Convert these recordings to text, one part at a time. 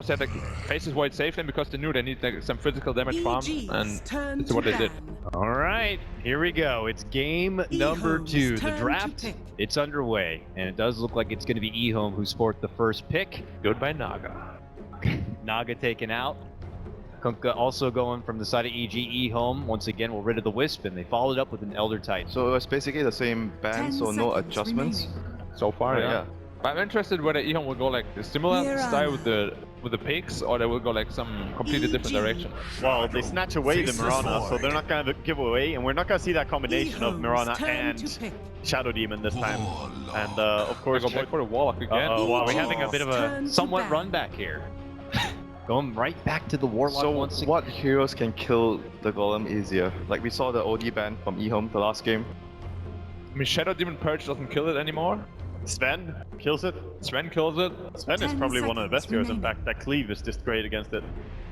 said like faces void safely because they knew they need like, some physical damage farm, and that's what they did. All right, here we go. It's game number 2. The draft, it's underway, and it does look like it's going to be EHOME who sport the first pick. Goodbye, Naga. Naga taken out. Kunkka also going from the side of EG. EHOME once again will rid of the Wisp, and they followed up with an Elder Titan. So it's basically the same band, so no adjustments. So far, yeah. I'm interested whether EHOME will go like the similar style with the pigs, or they will go like some completely different direction. Well, they snatch away the Mirana, so they're not going to give away, and we're not going to see that combination of Mirana and Shadow Demon this time. And of course, go back for the Warlock again. Wow, we're having a bit of a somewhat run back here. Going right back to the Warlock once again. So what heroes can kill the Golem easier? Like we saw the OD ban from EHOME the last game. I mean, Shadow Demon Purge doesn't kill it anymore. Sven kills it. Sven kills it. Sven is probably one of the best heroes. In fact, that cleave is just great against it.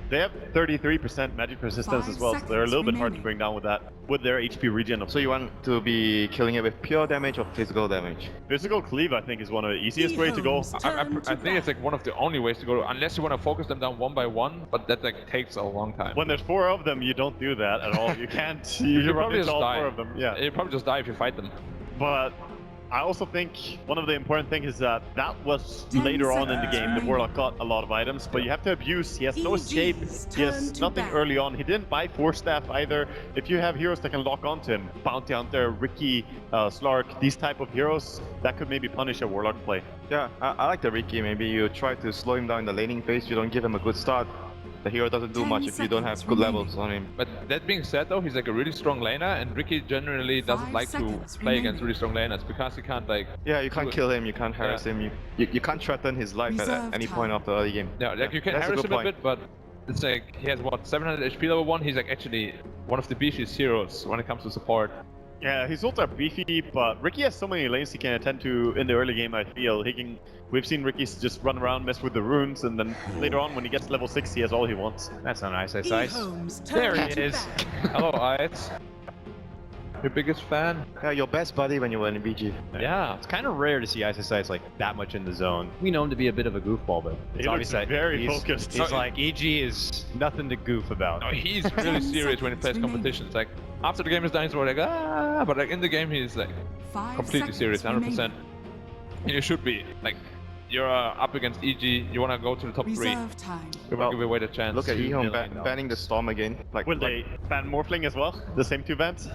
They have 33% magic resistance as well, so they're a little bit hard to bring down with that, with their HP regen. So you want to be killing it with pure damage or physical damage? Physical cleave, I think, is one of the easiest ways to go. I think it's like one of the only ways to go, unless you want to focus them down one by one, but that like takes a long time. When there's 4 of them, you don't do that at all. You can't. You run into all 4 of them. Yeah. You probably just die if you fight them. But I also think one of the important things is that was later on in the game. The Warlock got a lot of items, but you have to abuse. He has no escape. He has nothing early on. He didn't buy Force Staff either. If you have heroes that can lock onto him, Bounty Hunter, Ricky, Slark, these type of heroes, that could maybe punish a Warlock play. Yeah, I like the Ricky. Maybe you try to slow him down in the laning phase. You don't give him a good start. The hero doesn't do much if you don't have good levels on him. But that being said though, he's like a really strong laner, and Ricky generally doesn't like to play against really strong laners because he can't like... Yeah, you can't kill him, you can't harass him, you can't threaten his life at any point of the early game. Yeah, like you can harass him a bit, but it's like he has what, 700 HP level 1, he's like actually one of the beefiest heroes when it comes to support. Yeah, he's ultra beefy, but Ricky has so many lanes he can attend to in the early game, I feel. We've seen Ricky just run around, mess with the runes, and then later on when he gets to level 6, he has all he wants. That's not Ice. There he is. Hello, Ice. Your biggest fan? Yeah, your best buddy when you were in BG. Yeah, it's kind of rare to see Ice like that much in the zone. We know him to be a bit of a goofball, but it's obviously very focused. He's like, EG is nothing to goof about. No, he's really serious when he plays competitions. Like, after the game is done, he's more like, but like in the game, he's like completely serious, 100%. And you should be. Like, you're up against EG, you want to go to the top 3. We want to give away the chance. Look at EHOME banning the Storm again. Will they ban Morphling as well? The same 2 bans?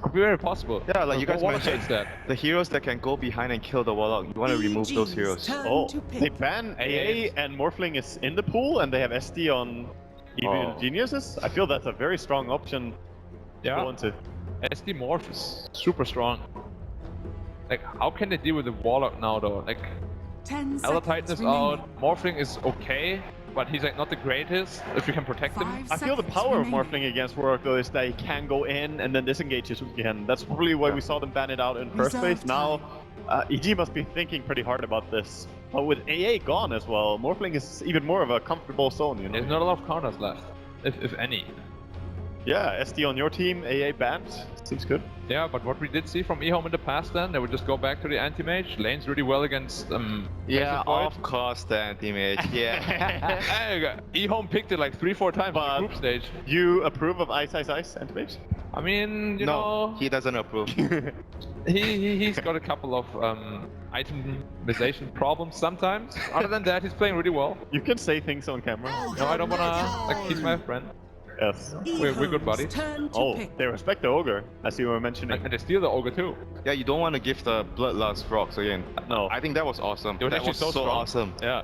Could be very possible. Yeah, like you guys mentioned, that. The heroes that can go behind and kill the Warlock, you want to remove those heroes. Oh, they ban AA and Morphling is in the pool, and they have SD on Evil Geniuses? I feel that's a very strong option to go into. SD Morph is super strong. Like, how can they deal with the Warlock now though? Like, Elder Titan is out, Morphling is okay, but he's like not the greatest if you can protect him. I feel the power of Morphling against Warlock though is that he can go in and then disengage his again. That's probably why we saw them ban it out in first place. Now, EG must be thinking pretty hard about this. But with AA gone as well, Morphling is even more of a comfortable zone, you know? There's not a lot of counters left, if any. Yeah, SD on your team, AA banned. Seems good. Yeah, but what we did see from EHOME in the past then, they would just go back to the anti-mage, lanes really well against yeah, of course the anti-mage, yeah. EHOME picked it like 3-4 times on the group stage. You approve of Ice anti-mage? I mean, you know... No, he doesn't approve. He's got a couple of itemization problems sometimes. Other than that, he's playing really well. You can say things on camera. No, I don't wanna, like, he's my friend. Yes. We're good buddies. Oh, they respect the Ogre, as you were mentioning. And they steal the Ogre too. Yeah, you don't want to give the Bloodlust rocks again. No. I think that was awesome. It was actually so awesome. Yeah.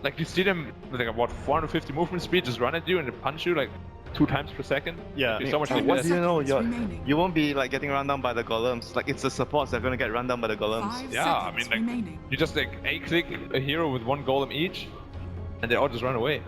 Like, you see them with like, what, 450 movement speed, just run at you and they punch you like 2 times per second. Yeah. So much what do you know? You won't be like getting run down by the golems. Like, it's the supports that are gonna get run down by the golems. Yeah, I mean, like, you just like A-click a hero with 1 golem each, and they all just run away.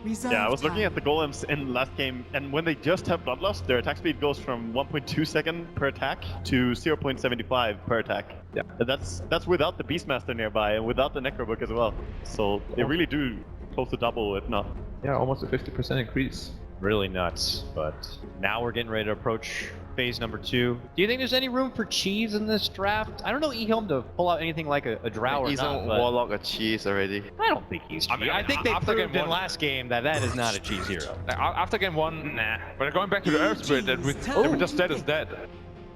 Yeah, I was looking at the golems in the last game, and when they just have Bloodlust, their attack speed goes from 1.2 second per attack to 0.75 per attack. Yeah. And that's without the Beastmaster nearby, and without the Necrobook as well. So they really do close to double, if not. Yeah, almost a 50% increase. Really nuts, but now we're getting ready to approach phase number 2. Do you think there's any room for cheese in this draft? I don't know EHOME to pull out anything like a drow or Isn't not, but Warlock a cheese already? I don't think he's cheese. I think they after proved game in one- last game that is not a cheese hero. Like, after game 1, nah. But going back to the Earth Spirit, that we just said is dead.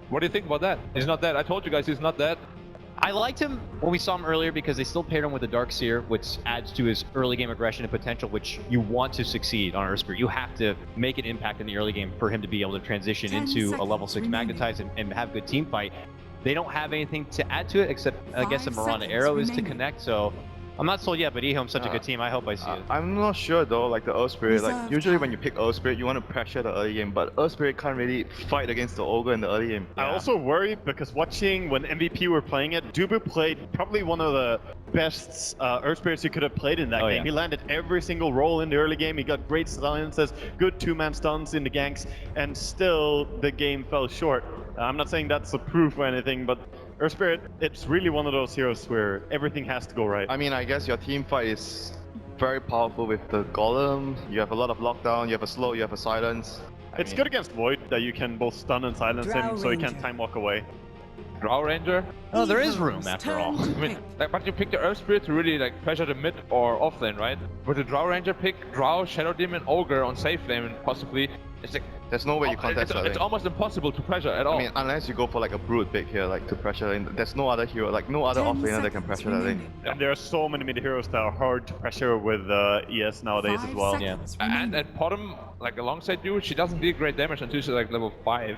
What do you think about that? He's not dead. I told you guys he's not dead. I liked him when we saw him earlier because they still paired him with the Dark Seer, which adds to his early game aggression and potential, which you want to succeed on Earth Spirit. You have to make an impact in the early game for him to be able to transition into a level 6 Magnetize and have good team fight. They don't have anything to add to it except, I guess, a Mirana Arrow is to connect, so I'm not sold yet, but EHOME's such a good team. I hope I see it. I'm not sure though, like the Earth Spirit, like usually when you pick Earth Spirit, you want to pressure the early game, but Earth Spirit can't really fight against the Ogre in the early game. I also worry because watching when MVP were playing it, Dubu played probably one of the best Earth Spirits he could have played in that game. Yeah. He landed every single roll in the early game. He got great silences, good 2-man stuns in the ganks, and still the game fell short. I'm not saying that's a proof or anything, but Earth Spirit, it's really one of those heroes where everything has to go right. I mean, I guess your team fight is very powerful with the Golem. You have a lot of lockdown, you have a slow, you have a silence. It's good against Void that you can both stun and silence him so he can't time walk away. Drow Ranger. Oh, there is room after all. I mean, like, but you pick the Earth Spirit to really like pressure the mid or off lane, right? With the Drow Ranger pick, Drow, Shadow Demon, Ogre on safe lane, and possibly it's like There's no way you contest that it's lane. almost impossible to pressure at all. I mean, unless you go for like a Brood pick here, like to pressure lane. There's no other hero, like no other offlaner that can pressure that lane. And there are so many mid heroes that are hard to pressure with ES nowadays as well. Yeah. And at bottom, like alongside you, she doesn't deal great damage until she's like level 5.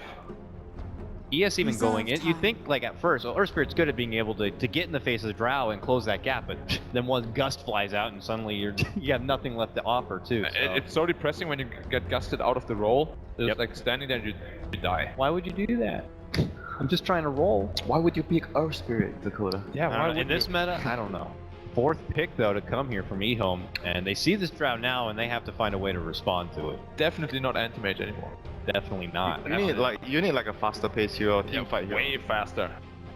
ES even Reserve going in, you time. think like at first, well, Earth Spirit's good at being able to get in the face of the Drow and close that gap, but then one gust flies out and suddenly you have nothing left to offer too. So. It's so depressing when you get gusted out of the roll. Just like standing there, you die. Why would you do that? I'm just trying to roll. Why would you pick Earth Spirit, Dakota? Yeah, why In would this meta, I don't know. 4th pick though to come here from EHOME, and they see this Drow now and they have to find a way to respond to it. definitely not anti-mage anymore. Definitely not. You need like a faster pace hero, team fight hero. Way faster.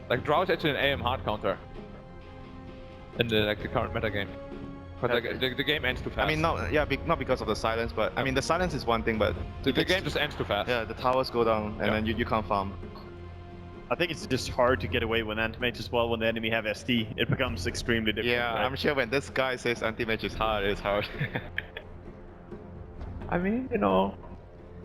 Like Drow is actually an AM hard counter in the current meta game. But like, the game ends too fast. I mean, not because of the silence, but I mean the silence is one thing, but the game just ends too fast. yeah, the towers go down and then you can't farm. I think it's just hard to get away when anti-mage as well when the enemy have SD. It becomes extremely difficult. Yeah, right? I'm sure when this guy says anti-mage is hard, it's hard. I mean, you know,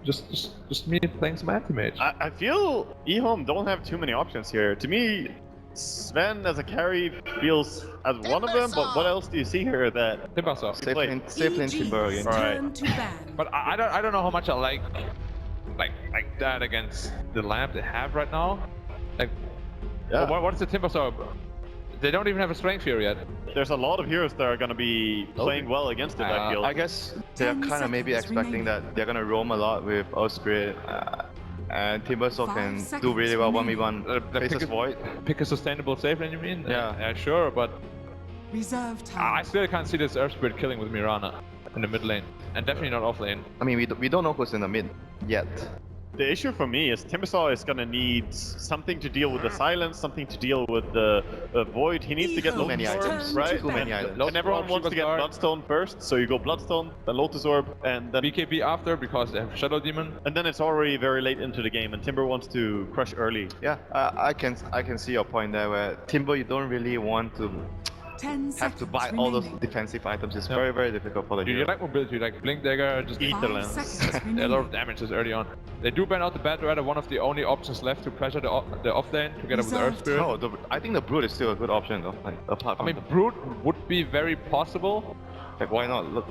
just me playing some anti-mage. I feel EHOME don't have too many options here. To me, Sven as a carry feels as one of them, but what else do you see here that... Timbersaw. Safe lane Timber again. Alright. But I don't know how much I like that against the lamp they have right now. Like, Yeah. what is the Timbersaw? They don't even have a strength here yet. There's a lot of heroes that are going to be playing well against it, I feel. I guess they're 10 kind of maybe seconds expecting remaining. that they're gonna roam a lot with Earth Spirit, and Timbersaw 5 can do seconds really well remaining. 1v1. Faces Void. Pick a sustainable safe lane, you mean? Yeah. Sure, but Reserve I time. still can't see this Earth Spirit killing with Mirana in the mid lane, and definitely not off lane. I mean, we don't know who's in the mid yet. The issue for me is Timbersaw is going to need something to deal with the silence, something to deal with the void. He needs to get Too many Lotus Orb, items. right? Too many items. And everyone wants to get Bloodstone first, so you go Bloodstone, then Lotus Orb, and then BKB after because they have Shadow Demon. and then it's already very late into the game, and Timber wants to crush early. Yeah, I can see your point there where Timber you don't really want to 10 have to seconds buy all those remaining. defensive items. It's very difficult for the You hero. like mobility, like Blink Dagger, just eat the 5 lens. seconds A lot remaining. of damages early on. They do ban out the Bad Rider, one of the only options left to pressure the off lane together with the Earth Spirit. No, I think the Brood is still a good option though. Like apart I from mean, Brood would be very possible. like why not? Look,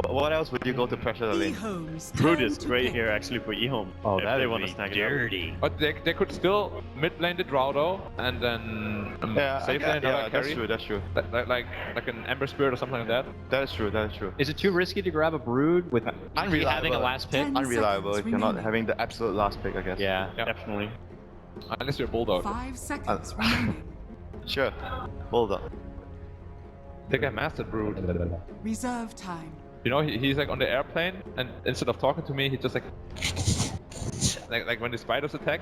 what else would you go to pressure the lane? EHOME's Brood turn is to great pick. here actually for EHOME. Oh, if that they would want be to snag it dirty. But they could still mid lane the Drow though, and then safe lane another that's carry. true. Like an Ember Spirit or something like that. That is true. Is it too risky to grab a Brood with Unreliable. having a last pick? 10 Unreliable if seconds you're not remaining. having the absolute last pick, I guess. Yeah. Yeah. Definitely. Unless you're a Bulldog. 5 seconds remaining. Sure. Bulldog. They get Mastered Brood. Reserve time. You know, he's like on the airplane, and instead of talking to me, he just like when the spiders attack.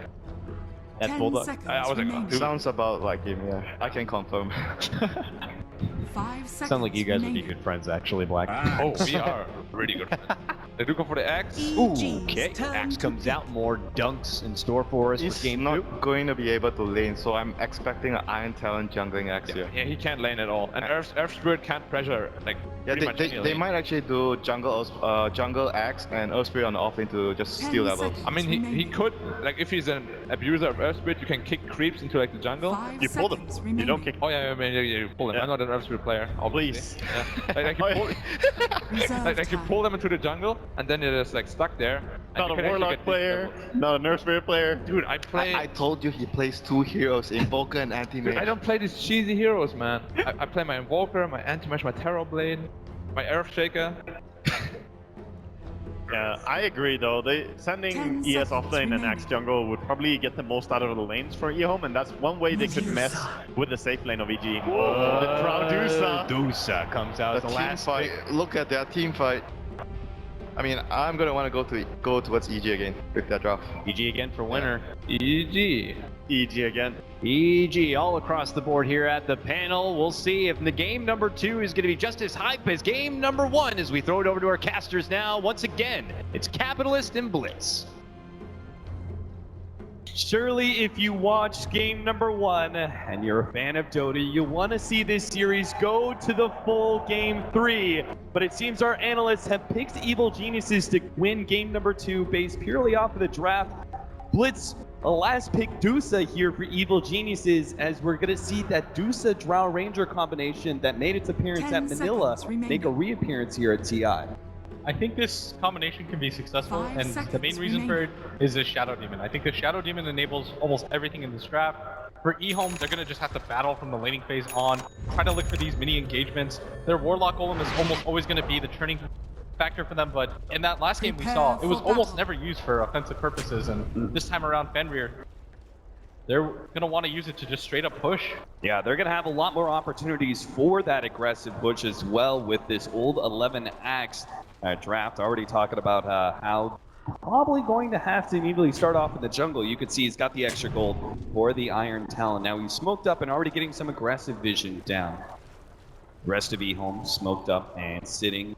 That's 10 Bulldog. seconds I was like, remaining. dude. Sounds about like him, yeah. I can confirm. 5 seconds Sound like you guys would be remaining. good friends, actually, Black. Oh, we are really good friends. They do go for the axe. Okay, Axe comes out, more dunks in store for us He's for game not 2. going to be able to lane, so I'm expecting an Iron Talon jungling axe here. Yeah, he can't lane at all. And Earth Spirit can't pressure, like, Yeah, pretty much any they lane. might actually do jungle axe and Earth Spirit on the offlane to just 10 steal levels. seconds. I mean, he could, like, if he's an abuser of Earth Spirit, you can kick creeps into, like, the jungle. 5 You pull them. seconds You remaining. don't kick. Oh, yeah, I mean, you pull them. Yeah. I'm not an Earth Spirit player, obviously. Please. Yeah. Like, you pull, Reserve like you time. pull them into the jungle, and then you're just, like, stuck there. and Not you a can actually Warlock get these player, levels. not a Nurse Spirit player. Dude, I play... I told you he plays 2 heroes, Invoker and Anti-Mage. Dude, I don't play these cheesy heroes, man. I play my Invoker, my Anti-Mage, my Terror Blade, my Earth Shaker. Yeah, I agree though. They 10 sending ES seconds offlane and remaining. Axe jungle would probably get the most out of the lanes for EHOME, and that's one way they could mess with the safe lane of EG. The Traudusa. Dusa comes out The as the team last fight. Look at their team fight. I mean, I'm gonna want to go towards EG again with that draft. EG again for winner. EG. EG again. EG all across the board here at the panel. We'll see if the game number 2 is going to be just as hype as game number 1 as we throw it over to our casters now. Once again, it's Capitalist and Blitz. Surely, if you watched game number 1 and you're a fan of Dota, you want to see this series go to the full game 3. But it seems our analysts have picked Evil Geniuses to win game number 2 based purely off of the draft. Blitz, a last pick Dusa here for Evil Geniuses, as we're going to see that Dusa Drow Ranger combination that made its appearance 10 at Manila seconds remaining. make a reappearance here at TI. I think this combination can be successful, 5 and the seconds main reason for it is the Shadow Demon. I think the Shadow Demon enables almost everything in this draft. For EHOME, they're going to just have to battle from the laning phase on, try to look for these mini engagements. Their Warlock Golem is almost always going to be the turning factor for them, but in that last game we saw, it was almost never used for offensive purposes, and this time around Fenrir, they're going to want to use it to just straight up push. Yeah, they're going to have a lot more opportunities for that aggressive push as well with this old 11 axe draft. Already talking about how probably going to have to immediately start off in the jungle. You could see he's got the extra gold for the Iron Talon. Now he's smoked up and already getting some aggressive vision down. Rest of EHOME smoked up and sitting,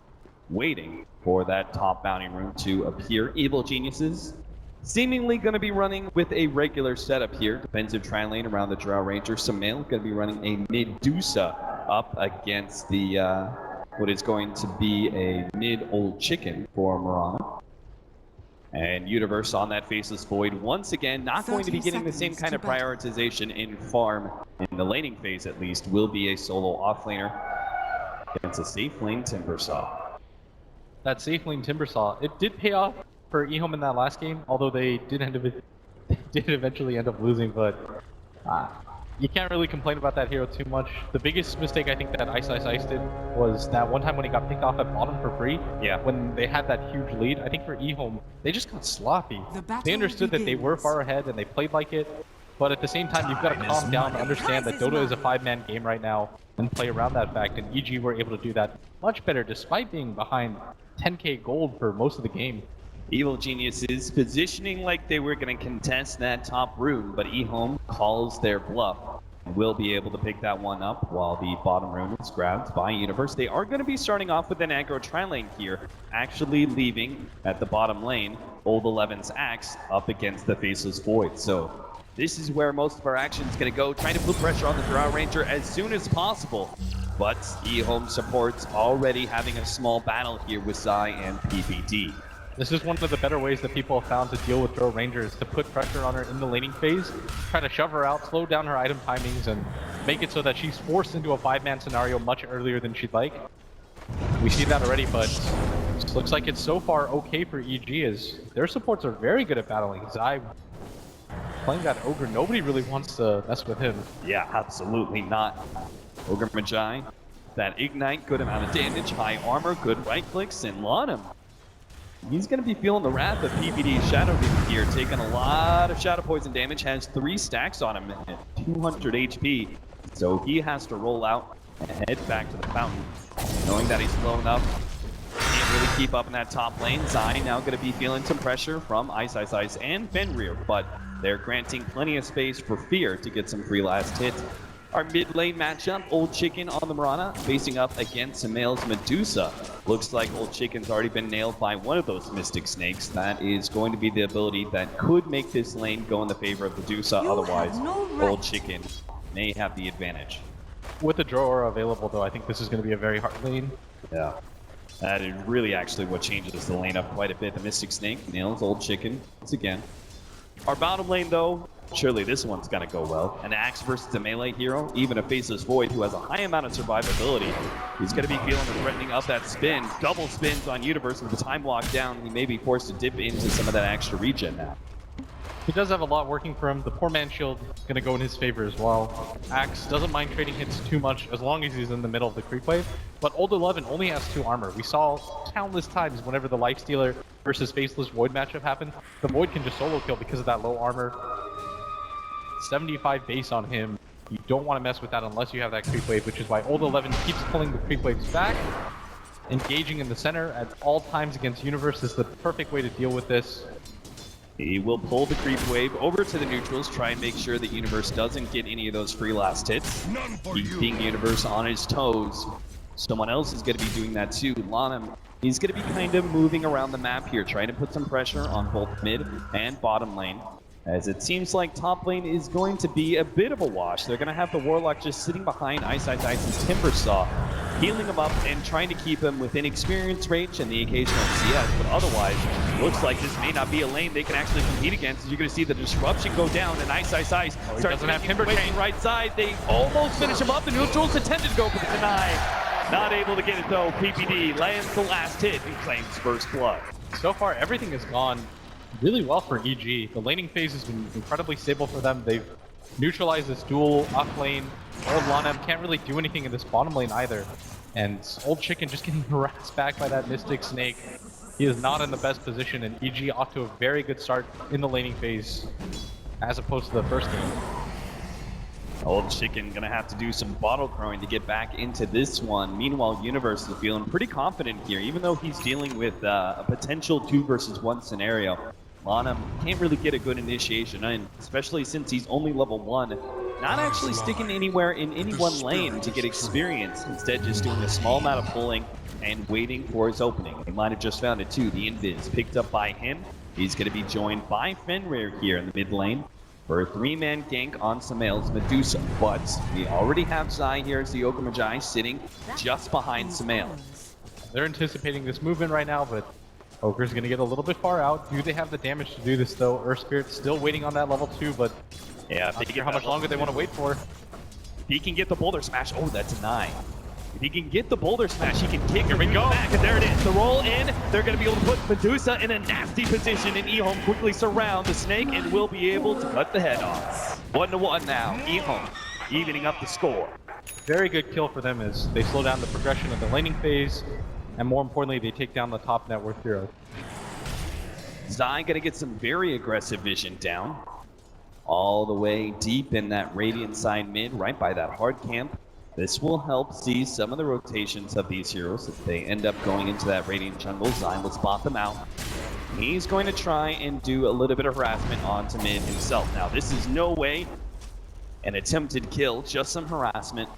waiting for that top bounty room to appear. Evil Geniuses seemingly going to be running with a regular setup here. Defensive tri-lane around the Drow Ranger. Sumail going to be running a mid-Dusa up against the what is going to be a mid-old chicken for Mirana. And Universe on that Faceless Void once again, not going to be 30 getting the same seconds kind to of battle. prioritization in farm. In the laning phase at least, will be a solo offlaner against a safe lane Timbersaw. That safe lane Timbersaw, it did pay off for EHOME in that last game, although they did eventually end up losing, but you can't really complain about that hero too much. The biggest mistake I think that Ice did was that one time when he got picked off at bottom for free. Yeah. When they had that huge lead, I think for EHOME, they just got sloppy. The battle They understood that they were begins. far ahead and they played like it, but at the same time, you've got to calm down and understand that Dota is a 5-man game right now and play around that fact, and EG were able to do that much better despite being behind 10k gold for most of the game. Evil Geniuses positioning like they were going to contest that top rune, but EHOME calls their bluff and will be able to pick that one up while the bottom rune is grabbed by Universe. They are going to be starting off with an aggro tri-lane here, actually leaving at the bottom lane Old 11's Axe up against the Faceless Void. So this is where most of our action is going to go, trying to put pressure on the Drow Ranger as soon as possible. But EHOME supports already having a small battle here with Zai and PPD. This is one of the better ways that people have found to deal with Drow Rangers, to put pressure on her in the laning phase, try to shove her out, slow down her item timings, and make it so that she's forced into a 5-man scenario much earlier than she'd like. We see that already, but it looks like it's so far okay for EG, as their supports are very good at battling. Zai playing that Ogre, nobody really wants to mess with him. Yeah, absolutely not. Ogre Magi, that Ignite, good amount of damage, high armor, good right clicks, and Lanham. He's going to be feeling the wrath of PPD's Shadow Demon here, taking a lot of Shadow Poison damage, has 3 stacks on him at 200 HP. So he has to roll out and head back to the fountain, knowing that he's low enough. Can't really keep up in that top lane. Zai now going to be feeling some pressure from Ice and Fenrir, but they're granting plenty of space for Fear to get some free last hit our mid lane matchup, Old Chicken on the Mirana facing up against Semail's Medusa. Looks like Old Chicken's already been nailed by one of those Mystic Snakes. That is going to be the ability that could make this lane go in the favor of Medusa. Otherwise, Old Chicken may have the advantage. With the drawer available, though, I think this is going to be a very hard lane. Yeah. That is really actually what changes the lane up quite a bit. The Mystic Snake nails Old Chicken once again. Our bottom lane, though, surely this one's gonna go well. An Axe versus a melee hero, even a Faceless Void who has a high amount of survivability. He's gonna be feeling the threatening of that spin. Double spins on Universe with the time locked down. He may be forced to dip into some of that extra regen now. He does have a lot working for him. The poor man shield gonna go in his favor as well. Axe doesn't mind trading hits too much as long as he's in the middle of the creep wave. But Old 11 only has 2 armor. We saw countless times whenever the Lifestealer versus Faceless Void matchup happened, the Void can just solo kill because of that low armor. 75 base on him. You don't want to mess with that unless you have that creep wave, which is why Old 11 keeps pulling the creep waves back. Engaging in the center at all times against Universe is the perfect way to deal with this. He will pull the creep wave over to the neutrals, try and make sure that Universe doesn't get any of those free last hits. Keeping Universe on his toes. Someone else is going to be doing that too. Lana, he's going to be kind of moving around the map here, trying to put some pressure on both mid and bottom lane. As it seems like top lane is going to be a bit of a wash. They're going to have the Warlock just sitting behind Ice's Timbersaw, healing him up and trying to keep him within experience range and the occasional CS, but otherwise, looks like this may not be a lane they can actually compete against. As you're going to see the disruption go down, and Ice starts to have Timber chain right side. They almost finish him up. The neutrals intended to go for the deny. Not able to get it though. PPD lands the last hit and claims first blood. So far, everything has gone really well for EG. The laning phase has been incredibly stable for them. They've neutralized this dual off lane. Old Lana can't really do anything in this bottom lane either. And Old Chicken just getting harassed back by that Mystic Snake. He is not in the best position, and EG off to a very good start in the laning phase as opposed to the first game. Old Chicken gonna have to do some bottle throwing to get back into this one. Meanwhile, Universe is feeling pretty confident here, even though he's dealing with a potential 2 versus 1 scenario. Lana can't really get a good initiation in, especially since he's only level 1. Not actually sticking anywhere in any one lane to get experience. Instead, just doing a small amount of pulling and waiting for his opening. He might have just found it too. The invis picked up by him. He's gonna be joined by Fenrir here in the mid lane for a 3-man gank on Semail's Medusa. But we already have Zai here as the Okamajai sitting just behind Semail. They're anticipating this movement right now, but Ogre's gonna get a little bit far out. Do they have the damage to do this though? Earth Spirit's still waiting on that level 2, but yeah, not sure how much longer they want to wait for. If he can get the boulder smash, oh, that's a 9. If he can get the boulder smash, he can kick. Here we go. Back, and there it is. The roll in. They're going to be able to put Medusa in a nasty position, and EHOME quickly surround the snake and will be able to cut the head off. 1-1 now. EHOME evening up the score. Very good kill for them as they slow down the progression of the laning phase, and more importantly, they take down the top net worth hero. Zai going to get some very aggressive vision down. All the way deep in that Radiant side mid, right by that hard camp. This will help see some of the rotations of these heroes if they end up going into that Radiant jungle. Zai will spot them out. He's going to try and do a little bit of harassment onto mid himself. Now, this is no way an attempted kill, just some harassment.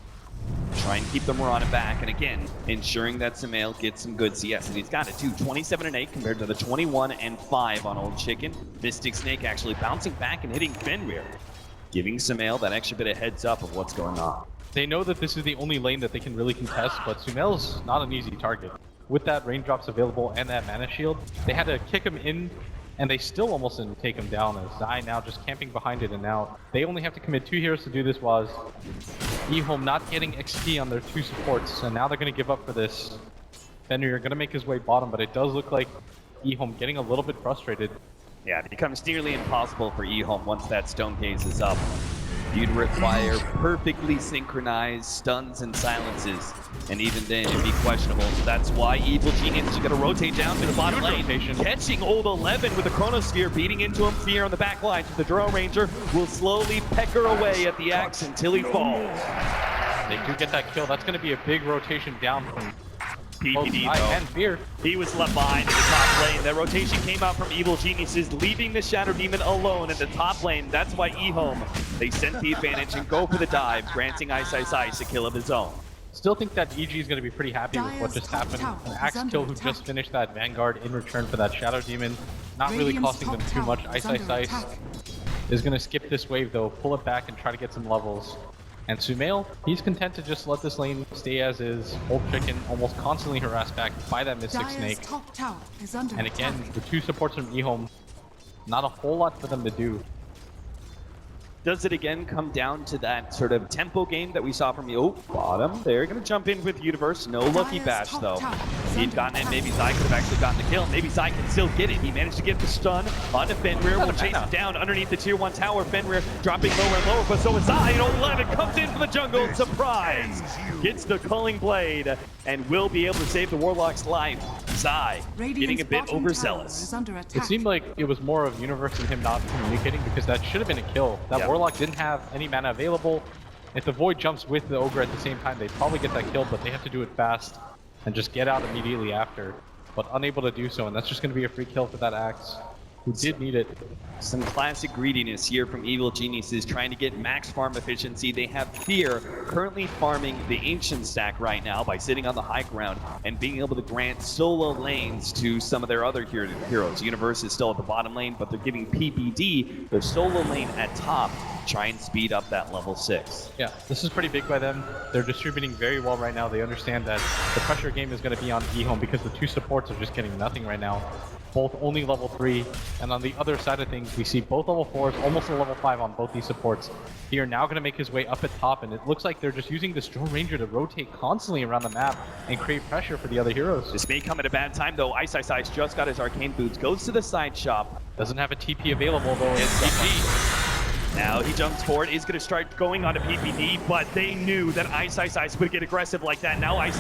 Try and keep the Mirana back, and again, ensuring that Semail gets some good CS. And he's got it too, 27-8 compared to the 21-5 on Old Chicken. Mystic Snake actually bouncing back and hitting Fenrir, giving Semail that extra bit of heads up of what's going on. They know that this is the only lane that they can really contest, but Sumail's not an easy target. With that raindrops available and that mana shield, they had to kick him in, and they still almost didn't take him down, as Zai now just camping behind it, and now they only have to commit 2 heroes to do this, while EHOME not getting XP on their 2 supports, and now they're going to give up for this. Fenrir going to make his way bottom, but it does look like EHOME getting a little bit frustrated. Yeah, it becomes nearly impossible for EHOME once that stone gaze is up. You'd require perfectly synchronized stuns and silences, and even then it'd be questionable. So that's why Evil Genius is going to rotate down to the bottom lane, catching Old 11 with the Chronosphere, beating into him. Fear on the back line. The Drow Ranger will slowly pecker away at the axe until he falls. They do get that kill. That's going to be a big rotation down from PPD though. And Fear. He was left behind in the top lane. That rotation came out from Evil Geniuses, leaving the Shadow Demon alone in the top lane. That's why EHOME They sent the advantage and go for the dive, granting Ice a kill of his own. Still think that EG is going to be pretty happy with what just happened. An Axe kill who just finished that Vanguard in return for that Shadow Demon. Not really costing them too much. Ice is going to skip this wave though, pull it back and try to get some levels. And Sumail, he's content to just let this lane stay as is. Old Chicken almost constantly harassed back by that Mystic Snake. And again, the two supports from EHOME, not a whole lot for them to do. Does it again come down to that sort of tempo game that we saw from bottom? They're going to jump in with Universe. No Lucky Bash, though. If he'd gotten it, maybe Zai could have actually gotten the kill. Maybe Zai can still get it. He managed to get the stun onto Fenrir. Will chase him down underneath the tier 1 tower. Fenrir dropping lower and lower, but so is Zai. 11 comes in from the jungle. Surprise! Gets the Culling Blade and will be able to save the Warlock's life. Zai getting a bit overzealous. It seemed like it was more of Universe and him not communicating, because that should have been a kill. That Warlock didn't have any mana available. If the Void jumps with the Ogre at the same time, they probably get that kill, but they have to do it fast and just get out immediately after. But unable to do so, and that's just going to be a free kill for that Axe, who did need it. Some classic greediness here from Evil Geniuses, trying to get max farm efficiency. They have Fear currently farming the Ancient stack right now by sitting on the high ground and being able to grant solo lanes to some of their other heroes. Universe is still at the bottom lane, but they're giving PPD the solo lane at top, try and speed up that level 6. Yeah, this is pretty big by them. They're distributing very well right now. They understand that the pressure game is going to be on EHOME because the two supports are just getting nothing right now. Both only level 3, and on the other side of things, we see both level 4s, almost a level 5 on both these supports. He are now going to make his way up at top, and it looks like they're just using this Drone Ranger to rotate constantly around the map and create pressure for the other heroes. This may come at a bad time, though. Ice just got his Arcane Boots, goes to the side shop. Doesn't have a TP available, though. It's TP. Now he jumps forward, is going to start going on to PPD, but they knew that Ice would get aggressive like that. Now Ice,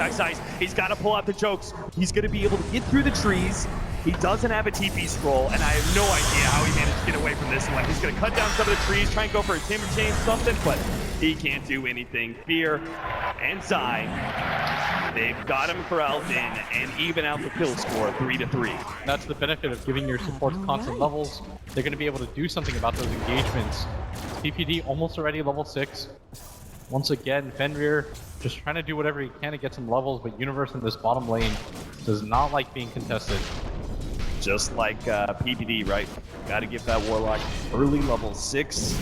he's got to pull out the jokes. He's going to be able to get through the trees. He doesn't have a TP scroll, and I have no idea how he managed to get away from this one. He's going to cut down some of the trees, try and go for a timber chain, something, but he can't do anything. Fear and Zai, they've got him corralled in and even out the kill score 3-3. That's the benefit of giving your supports constant levels. They're going to be able to do something about those engagements. PPD almost already level 6. Once again, Fenrir just trying to do whatever he can to get some levels, but Universe in this bottom lane does not like being contested. Just like PPD, right? Got to give that Warlock early level 6.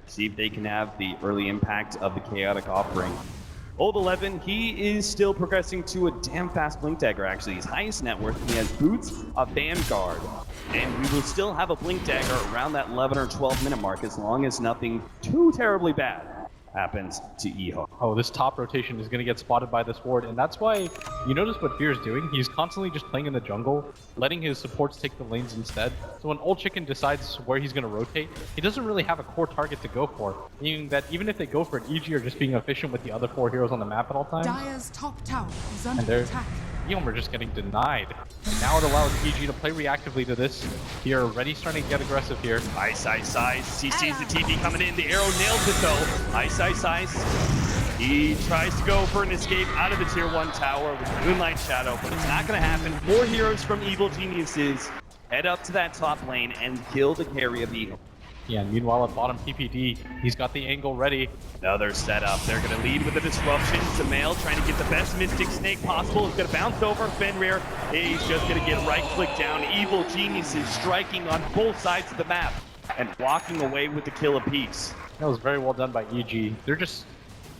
See if they can have the early impact of the Chaotic Offering. Old 11, he is still progressing to a damn fast Blink Dagger, actually. His highest net worth, he has Boots, a Vanguard. And we will still have a Blink Dagger around that 11 or 12 minute mark as long as nothing too terribly bad happens to EHOME. Oh, this top rotation is going to get spotted by this ward, and that's why you notice what Fear is doing. He's constantly just playing in the jungle, letting his supports take the lanes instead. So when Old Chicken decides where he's going to rotate, he doesn't really have a core target to go for, meaning that even if they go for it, EG are just being efficient with the other 4 heroes on the map at all times. Dire's top tower is under attack. EHOME are just getting denied. Now it allows EG to play reactively to this. Here, already starting to get aggressive here. Ice. He sees the TP coming in. The arrow nails it though. Ice. He tries to go for an escape out of the tier 1 tower with Moonlight Shadow, but it's not going to happen. More heroes from Evil Geniuses head up to that top lane and kill the carry of EHOME. Yeah, meanwhile at bottom PPD, he's got the angle ready. Another setup. They're going to lead with a disruption. Sumail trying to get the best Mystic Snake possible. He's going to bounce over Fenrir. He's just going to get right click down. Evil Geniuses striking on both sides of the map and walking away with the kill apiece. That was very well done by EG. They're just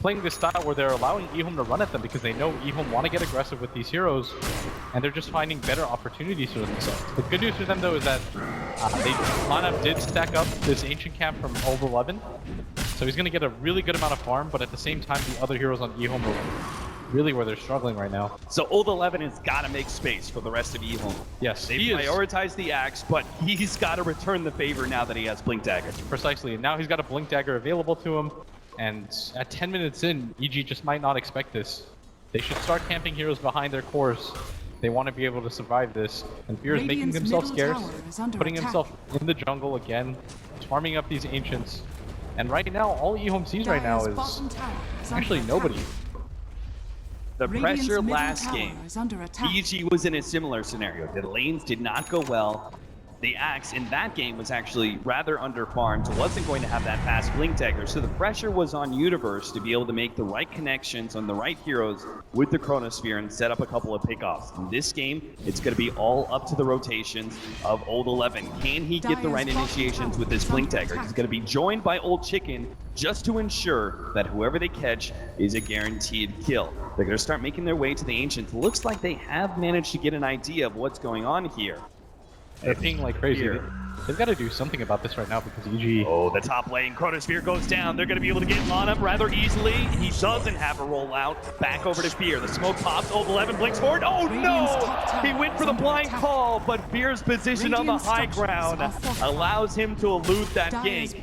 playing this style where they're allowing EHOME to run at them because they know EHOME want to get aggressive with these heroes, and they're just finding better opportunities for themselves. The good news for them though is that Lana did stack up this Ancient Camp from Old 11, so he's going to get a really good amount of farm, but at the same time the other heroes on EHOME are really where they're struggling right now. So Old 11 has got to make space for the rest of EHOME. Yes, they prioritize the Axe, but he's got to return the favor now that he has Blink Dagger. Precisely, and now he's got a Blink Dagger available to him. And at 10 minutes in, EG just might not expect this. They should start camping heroes behind their cores. They want to be able to survive this. And Fear is making himself scarce, putting himself in the jungle again, farming up these Ancients. And right now, all EHOME sees right now is actually nobody. The pressure last game, EG was in a similar scenario. The lanes did not go well. the Axe in that game was actually rather underfarmed, wasn't going to have that fast blink dagger, so the pressure was on Universe to be able to make the right connections on the right heroes with the Chronosphere and set up a couple of pickoffs. In this game, it's going to be all up to the rotations of Old 11. Can he get the right initiations with this blink dagger? He's going to be joined by Old Chicken just to ensure that whoever they catch is a guaranteed kill. They're going to start making their way to the Ancients. Looks like they have managed to get an idea of what's going on here. They're pinging like crazy. They've got to do something about this right now because EG... Oh, the top lane. Chronosphere goes down. They're going to be able to get on him rather easily. He doesn't have a rollout. Back over to Fear. The smoke pops. Old 11 blinks forward. Oh, no! He went for the blind call, but Fear's position on the high ground allows him to elude that gank.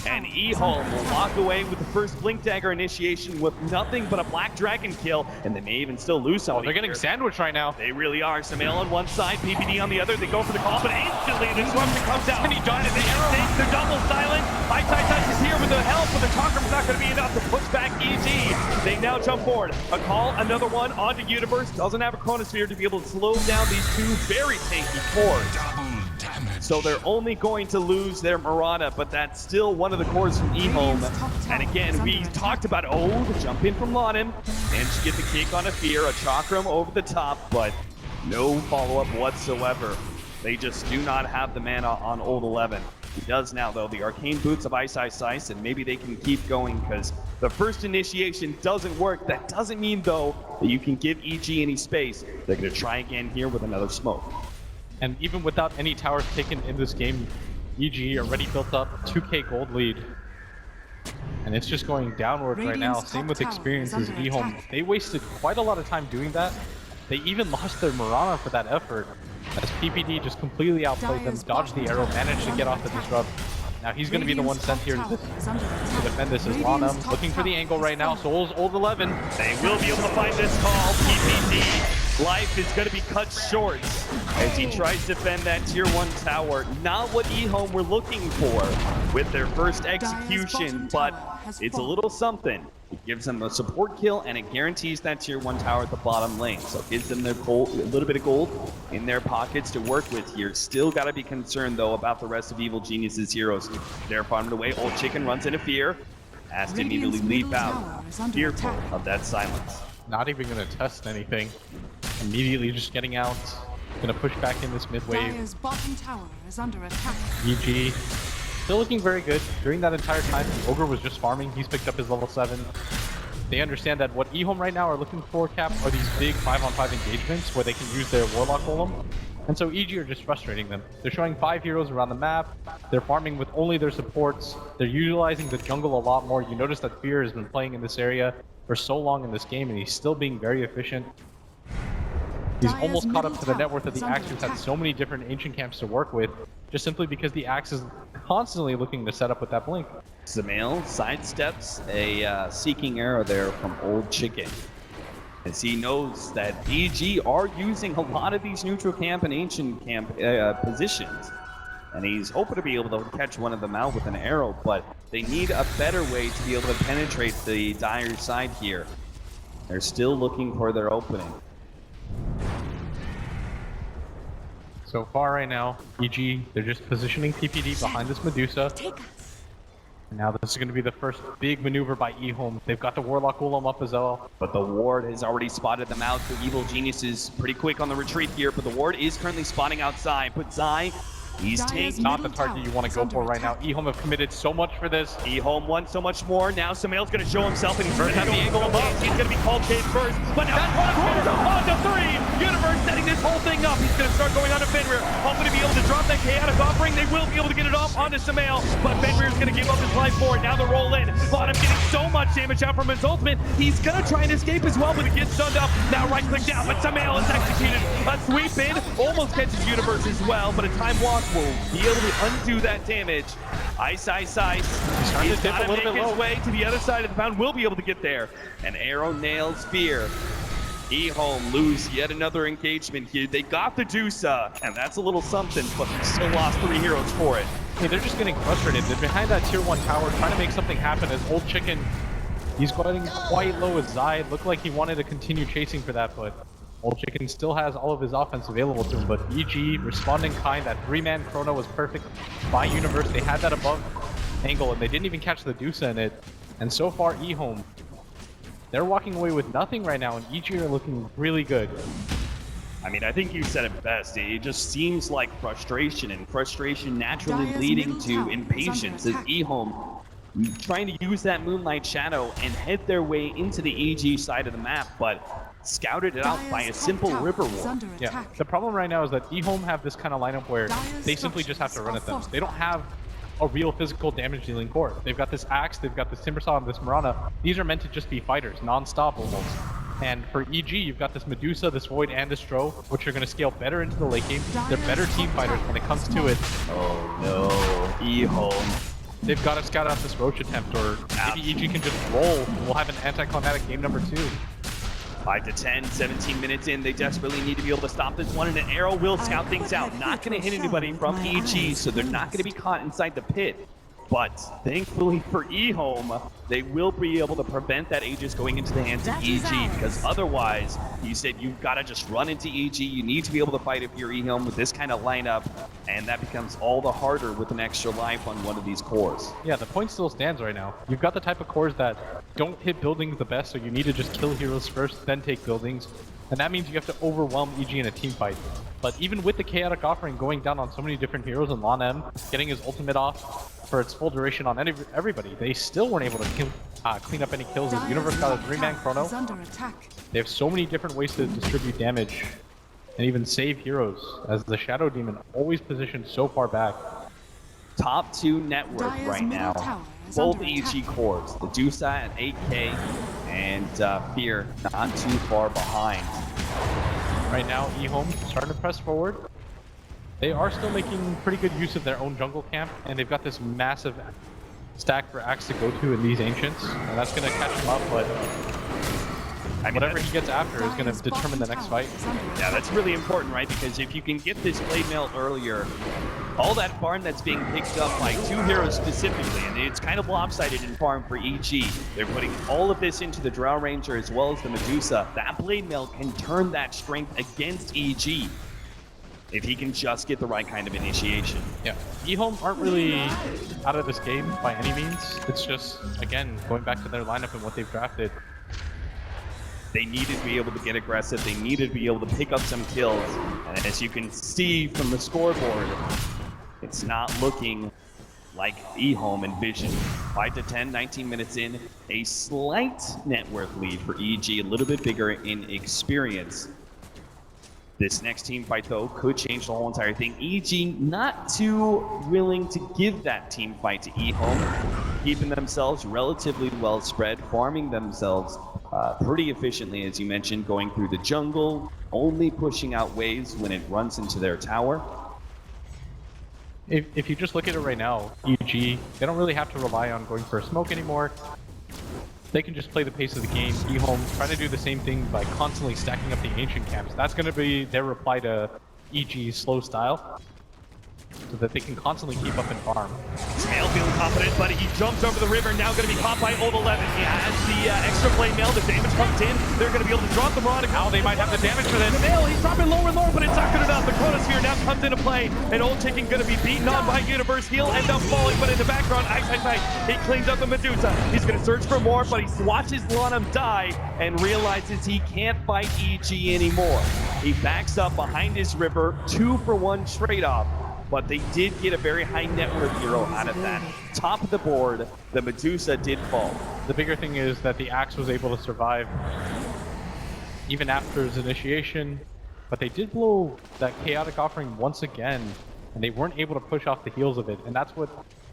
And EHOME will walk away with the first blink dagger initiation with nothing but a Black Dragon kill, and they may even still lose somebody. They're getting sandwiched right now. They really are. Samael on one side, PPD on the other. They go for the call, but instantly the disruption comes out. And he done it. They're double silent. Ice is here with the help, but the Talker's not going to be enough to push back EG. They now jump forward. A call, another one onto Universe. Doesn't have a Chronosphere to be able to slow down these two very tanky cores. So they're only going to lose their Marana, but that's still one of the cores from EHOME. And again, we talked about, the jump in from Lonim. And she get the kick on a Fear, a Chakram over the top, but no follow-up whatsoever. They just do not have the mana on Old 11. He does now, though. The Arcane Boots of Ice, and maybe they can keep going because the first initiation doesn't work. That doesn't mean, though, that you can give EG any space. They're going to try again here with another smoke. And even without any towers taken in this game, EG already built up 2k gold lead. And it's just going downward right now. Same with Experience as EHOME. They wasted quite a lot of time doing that. They even lost their Marana for that effort, as PPD just completely outplayed them, dodged the arrow, managed to get off the disrupt. Now he's going to be the one sent here to defend this as Lanam, looking for the angle right now. Soul's Old 11. They will be able to find this call. PPD life is going to be cut short as he tries to defend that tier 1 tower. Not what EHOME were looking for with their first execution, but it's a little something. It gives them a support kill, and it guarantees that tier 1 tower at the bottom lane. So it gives them their gold, a little bit of gold in their pockets to work with here. Still got to be concerned, though, about the rest of Evil Genius's heroes. They're farmed away. Old Chicken runs into Fear. Has to immediately leap out, fearful of that silence. Not even going to test anything. Immediately just getting out. Going to push back in this mid wave. Bottom tower is under attack. EG. Still looking very good. During that entire time, the Ogre was just farming. He's picked up his level 7. They understand that what EHOME right now are looking for, Cap, are these big 5-on-5 engagements where they can use their Warlock Golem. And so EG are just frustrating them. They're showing 5 heroes around the map. They're farming with only their supports. They're utilizing the jungle a lot more. You notice that Fear has been playing in this area for so long in this game, and he's still being very efficient. He's almost caught up to the net worth of the Axe, who's had so many different ancient camps to work with, just simply because the Axe is constantly looking to set up with that blink. Samael sidesteps a seeking arrow there from Old Chicken, as he knows that EG are using a lot of these neutral camp and ancient camp positions. And he's hoping to be able to catch one of them out with an arrow, but they need a better way to be able to penetrate the Dire side here. They're still looking for their opening. So far right now, EG, they're just positioning PPD behind this Medusa. Now this is going to be the first big maneuver by EHOME. They've got the Warlock Golem up as well. But the Ward has already spotted them out. The Evil Genius is pretty quick on the retreat here, but the Ward is currently spotting outside. But Zai, he's taking... Not the target you want to go for right now. EHOME have committed so much for this. EHOME wants so much more. Now Samael's going to show himself, and he's going to have the angle above. He's going to be called Cage first. But now on to 3! Universe setting this whole thing up. He's going to start going on to Fenrir. Hoping to be able to drop that chaotic offering. They will be able to get it off onto Samael, but Fenrir's going to give up his life for it. Now the roll in. Bottom getting so much damage out from his ultimate. He's going to try and escape as well, but he gets stunned up. Now right click down, but Samael is executed. A sweep in. Almost catches Universe as well, but a time walk will be able to undo that damage. Ice. He's got to make his way to the other side of the pound. Will be able to get there. And arrow nails Fear. EHOME lose yet another engagement here. They got the Dusa, and that's a little something, but they still lost 3 heroes for it. Hey, they're just getting frustrated. They're behind that tier 1 tower, trying to make something happen as Old Chicken, he's getting quite low as Zai. Looked like he wanted to continue chasing for that, but Old Chicken still has all of his offense available to him, but EG responding kind. That 3-man chrono was perfect by Universe. They had that above angle, and they didn't even catch the Dusa in it. And so far, EHOME, they're walking away with nothing right now, and EG are looking really good. I mean, I think you said it best. It just seems like frustration, and frustration naturally leading to impatience as EHOME trying to use that Moonlight Shadow and head their way into the EG side of the map, but scouted it out by a simple river ward. Yeah, the problem right now is that EHOME have this kind of lineup where they simply just have to run at them. They don't have a real physical damage dealing core. They've got this Axe, they've got this Timbersaw, and this Mirana. These are meant to just be fighters, non-stop almost. And for EG, you've got this Medusa, this Void, and this Stro, which are going to scale better into the late game. They're better team fighters when it comes to it. Oh no, EHOME. They've got to scout out this Roach attempt, or maybe EG can just roll. We'll have an anticlimactic game number 2. 5 to 10, 17 minutes in, they desperately need to be able to stop this one, and an arrow will scout things out. Not going to hit anybody from EG, so they're not going to be caught inside the pit. But thankfully for EHOME, they will be able to prevent that Aegis going into the hands of EG, because otherwise, you said you've got to just run into EG. You need to be able to fight if you're EHOME with this kind of lineup, and that becomes all the harder with an extra life on one of these cores. Yeah, the point still stands right now. You've got the type of cores that don't hit buildings the best, so you need to just kill heroes first, then take buildings. And that means you have to overwhelm EG in a team fight. But even with the Chaotic Offering going down on so many different heroes and Lon M getting his ultimate off for its full duration on everybody, they still weren't able to clean up any kills. As Universe got a 3-man chrono. They have so many different ways to distribute damage and even save heroes, as the Shadow Demon always positioned so far back. Top 2 net worth right now. Both EG cores, the Dusa at 8k and Fear not too far behind. Right now, EHOME starting to press forward. They are still making pretty good use of their own jungle camp, and they've got this massive stack for Axe to go to in these Ancients, and that's going to catch him up, but whatever he gets after is going to determine the next fight. Yeah, that's really important, right? Because if you can get this Blade Mail earlier, all that farm that's being picked up by 2 heroes specifically, and it's kind of lopsided in farm for EG. They're putting all of this into the Drow Ranger as well as the Medusa. That Blade Mail can turn that strength against EG if he can just get the right kind of initiation. Yeah, EHOME aren't really out of this game by any means. It's just, again, going back to their lineup and what they've drafted. They needed to be able to get aggressive. They needed to be able to pick up some kills. And as you can see from the scoreboard, it's not looking like EHOME envisioned. 5 to 10, 19 minutes in. A slight net worth lead for EG, a little bit bigger in experience. This next team fight, though, could change the whole entire thing. EG not too willing to give that team fight to EHOME, keeping themselves relatively well spread, farming themselves pretty efficiently, as you mentioned, going through the jungle, only pushing out waves when it runs into their tower. If you just look at it right now, EG, they don't really have to rely on going for a smoke anymore. They can just play the pace of the game. EHOME trying to do the same thing by constantly stacking up the ancient camps. That's going to be their reply to EG's slow style, so that they can constantly keep up and farm. Snail feeling confident, but he jumps over the river, now going to be caught by Old 11. He has the extra Blade Mail, the damage comes in. They're going to be able to drop the Mirana. Now they might have the damage for this. The Mail, he's dropping lower and lower, but it's not good enough. The Chronosphere now comes into play, and Old Chicken going to be beaten on by Universe. He'll end up falling, but in the background, Ice, he cleans up the Medusa. He's going to search for more, but he watches Lanham die and realizes he can't fight EG anymore. He backs up behind his river, 2-for-1 trade-off. But they did get a very high net worth hero out of that. Top of the board, the Medusa did fall. The bigger thing is that the Axe was able to survive even after his initiation, but they did blow that Chaotic Offering once again, and they weren't able to push off the heels of it. And that's what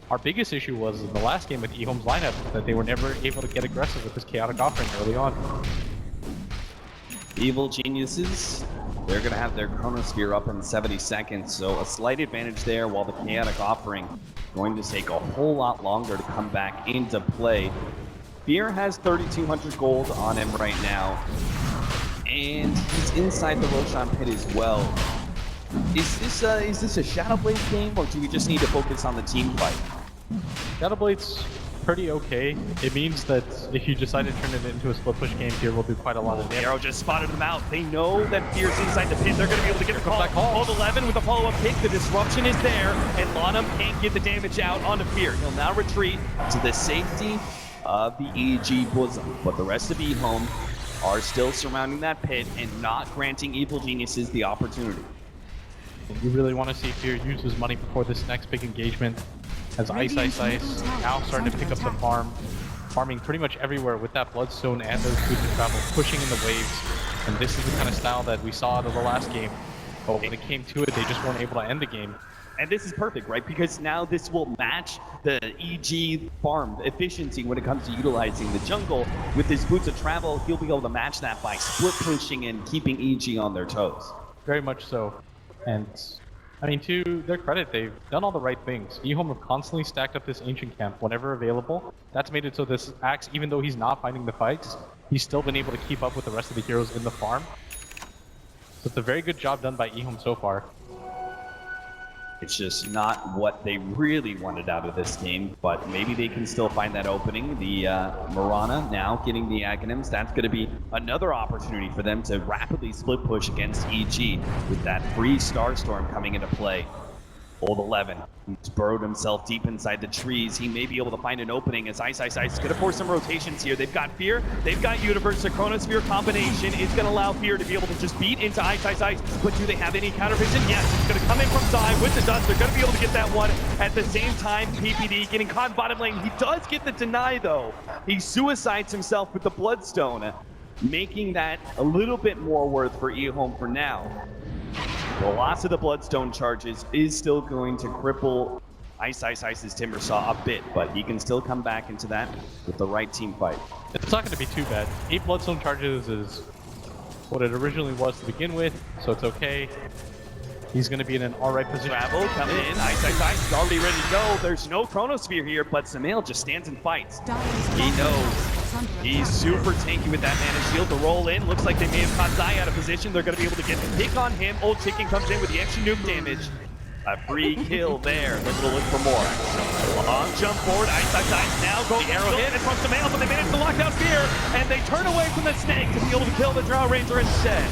our biggest issue was in the last game with EHOME's lineup, that they were never able to get aggressive with this Chaotic Offering early on. Evil Geniuses, they're going to have their Chronosphere up in 70 seconds, so a slight advantage there, while the Chaotic Offering going to take a whole lot longer to come back into play. Fear has 3,200 gold on him right now, and he's inside the Roshan pit as well. Is this a Shadow Blade game, or do we just need to focus on the team fight? Shadow Blade's pretty okay. It means that if you decide to turn it into a split push game, Fear will do quite a lot of damage. Arrow just spotted them out. They know that Fear's inside the pit. They're going to be able to get the call. Hold 11 with a follow-up kick. The disruption is there, and Lonham can't get the damage out onto Fear. He'll now retreat to the safety of the EG bosom. But the rest of EHOME are still surrounding that pit and not granting Evil Geniuses the opportunity. You really want to see Fear use his money before this next big engagement. As Ice now starting to pick up the farming pretty much everywhere with that Bloodstone and those boots of travel, pushing in the waves. And this is the kind of style that we saw out of the last game. But when it came to it, they just weren't able to end the game. And this is perfect, right? Because now this will match the EG farm efficiency when it comes to utilizing the jungle. With his boots of travel, he'll be able to match that by split pushing and keeping EG on their toes. Very much so. And I mean, to their credit, they've done all the right things. EHOME have constantly stacked up this Ancient Camp whenever available. That's made it so this Axe, even though he's not fighting the fights, he's still been able to keep up with the rest of the heroes in the farm. So it's a very good job done by EHOME so far. It's just not what they really wanted out of this game, but maybe they can still find that opening. The Mirana now getting the Aghanims. That's going to be another opportunity for them to rapidly split push against EG with that free Starstorm coming into play. Old 11, he's burrowed himself deep inside the trees. He may be able to find an opening as Ice is going to force some rotations here. They've got Fear, they've got Universe. The Chronosphere combination is going to allow Fear to be able to just beat into Ice. But do they have any counter vision? Yes, it's going to come in from Zai with the dust. They're going to be able to get that one. At the same time, PPD getting caught in bottom lane. He does get the deny though. He suicides himself with the Bloodstone, making that a little bit more worth for EHOME for now. The loss of the Bloodstone charges is still going to cripple Ice's Timbersaw a bit, but he can still come back into that with the right team fight. It's not going to be too bad. 8 Bloodstone charges is what it originally was to begin with, so it's okay. He's going to be in an alright position. Travel coming in. Ice is already ready to go. There's no Chronosphere here, but Samael just stands and fights. He knows. He's super tanky with that Mana Shield to roll in. Looks like they may have caught Zai out of position. They're going to be able to get the pick on him. Old Chicken comes in with the extra nuke damage. A free kill there. They're going to look for more. Long jump forward. Ice now going arrow hit. It's from Samael, but they manage to lock down Fear. And they turn away from the snake to be able to kill the Drow Ranger instead.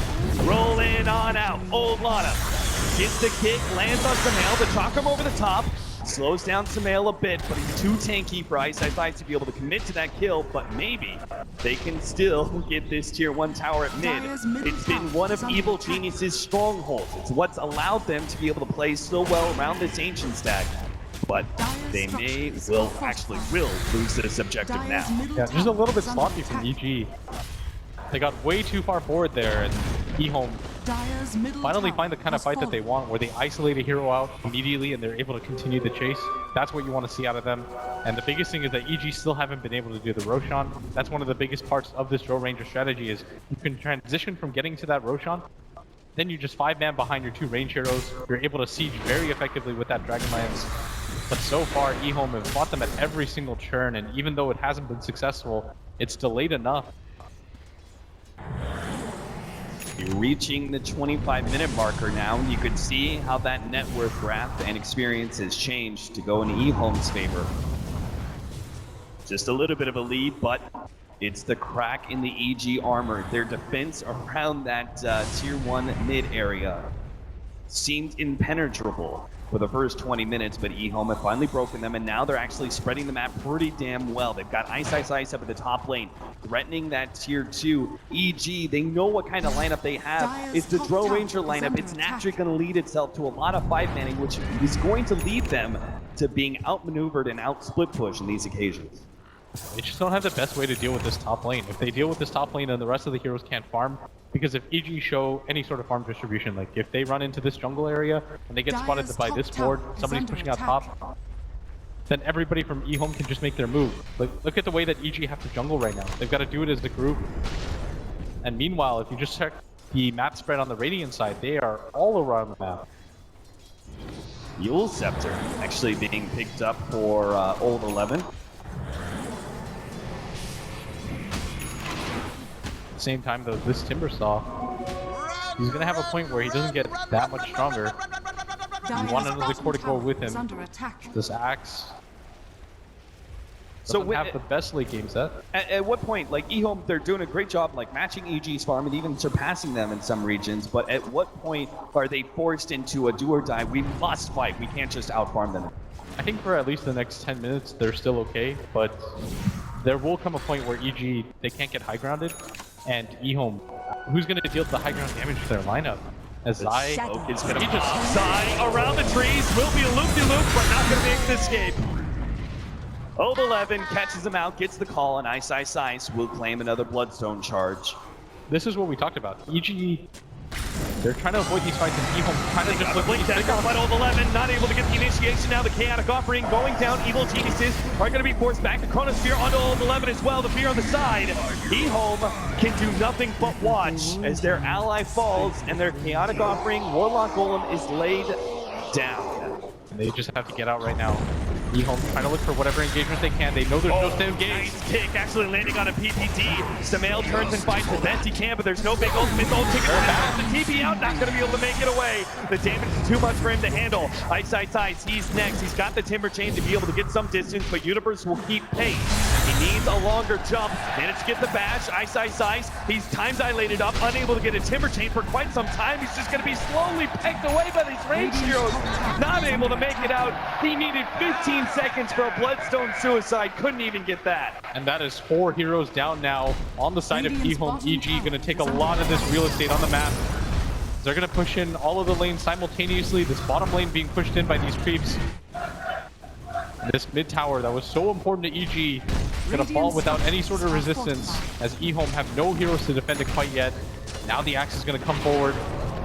Roll in on out. Old Lana gets the kick, lands on Samael. The Chakram over the top. Slows down Samael a bit, but he's too tanky for Ice to be able to commit to that kill, but maybe they can still get this tier 1 tower at mid. It's been one of Evil Genius's strongholds. It's what's allowed them to be able to play so well around this Ancient stack, but they will lose this objective now. Yeah, just a little bit sloppy from EG. They got way too far forward there, and EHOME finally find the kind of fight that they want, where they isolate a hero out immediately and they're able to continue the chase. That's what you want to see out of them. And the biggest thing is that EG still haven't been able to do the Roshan. That's one of the biggest parts of this Drow Ranger strategy, is you can transition from getting to that Roshan, then you just 5-man behind your 2 range heroes. You're able to siege very effectively with that Dragonlance. But so far, EHOME have fought them at every single turn, and even though it hasn't been successful, it's delayed enough. You're reaching the 25-minute marker now, and you can see how that net worth graph and experience has changed to go in EHOME's favor. Just a little bit of a lead, but it's the crack in the EG armor. Their defense around that tier 1 mid area seemed impenetrable for the first 20 minutes, but EHOME have finally broken them, and now they're actually spreading the map pretty damn well. They've got Ice up at the top lane, threatening that tier 2 EG. They know what kind of lineup they have. It's the Drow Ranger lineup. It's naturally going to lead itself to a lot of 5-manning, which is going to lead them to being outmaneuvered and out-split push in these occasions. They just don't have the best way to deal with this top lane. If they deal with this top lane, then the rest of the heroes can't farm. Because if EG show any sort of farm distribution, like if they run into this jungle area and they get spotted by this ward, somebody's pushing out top, then everybody from EHOME can just make their move. Look at the way that EG have to jungle right now. They've got to do it as a group. And meanwhile, if you just check the map spread on the Radiant side, they are all around the map. Yule Scepter actually being picked up for Old 11. Same time though, this Timbersaw, he's gonna have a point where he doesn't get that much stronger. You want another core to go with him. This Axe, So Doesn't have the best late game set. At what point, like EHOME, they're doing a great job like matching EG's farm and even surpassing them in some regions, but at what point are they forced into a do or die? We must fight. We can't just outfarm them. I think for at least the next 10 minutes, they're still okay, but there will come a point where EG, they can't get high grounded, and EHOME, who's going to deal the high ground damage to their lineup? As Zai is going to Zai around the trees, will be a loop-de-loop, but not going to make the escape. Ob11 catches him out, gets the call, and Ice will claim another Bloodstone charge. This is what we talked about. EG, they're trying to avoid these fights, and EHOME kind of just Blink dagger, but Ob11 not able to get the initiation. Now the chaotic offering going down. Evil Geniuses are going to be forced back. The Chronosphere onto Ob11 as well. The fear on the side. EHOME can do nothing but watch as their ally falls, and their chaotic offering Warlock Golem is laid down. And they just have to get out right now. EHOME trying to look for whatever engagement they can. They know there's no to engage. Nice kick, actually landing on a PPD. Samael turns and fights the best he can, but there's no big ultimate. Ult ticket out. The TP out, not going to be able to make it away. The damage is too much for him to handle. Ice, he's next. He's got the Timber Chain to be able to get some distance, but Universe will keep pace. He needs a longer jump. Managed to get the bash. Ice. He's time dilated up, unable to get a Timber Chain for quite some time. He's just going to be slowly pecked away by these range heroes. Not able to make it out. He needed 15 seconds for a Bloodstone suicide. Couldn't even get that. And that is 4 heroes down now on the side of EHOME. EG going to take a lot of this real estate on the map. They're going to push in all of the lanes simultaneously. This bottom lane being pushed in by these creeps. This mid tower that was so important to EG going to fall without any sort of resistance, as EHOME have no heroes to defend it quite yet. Now the axe is going to come forward,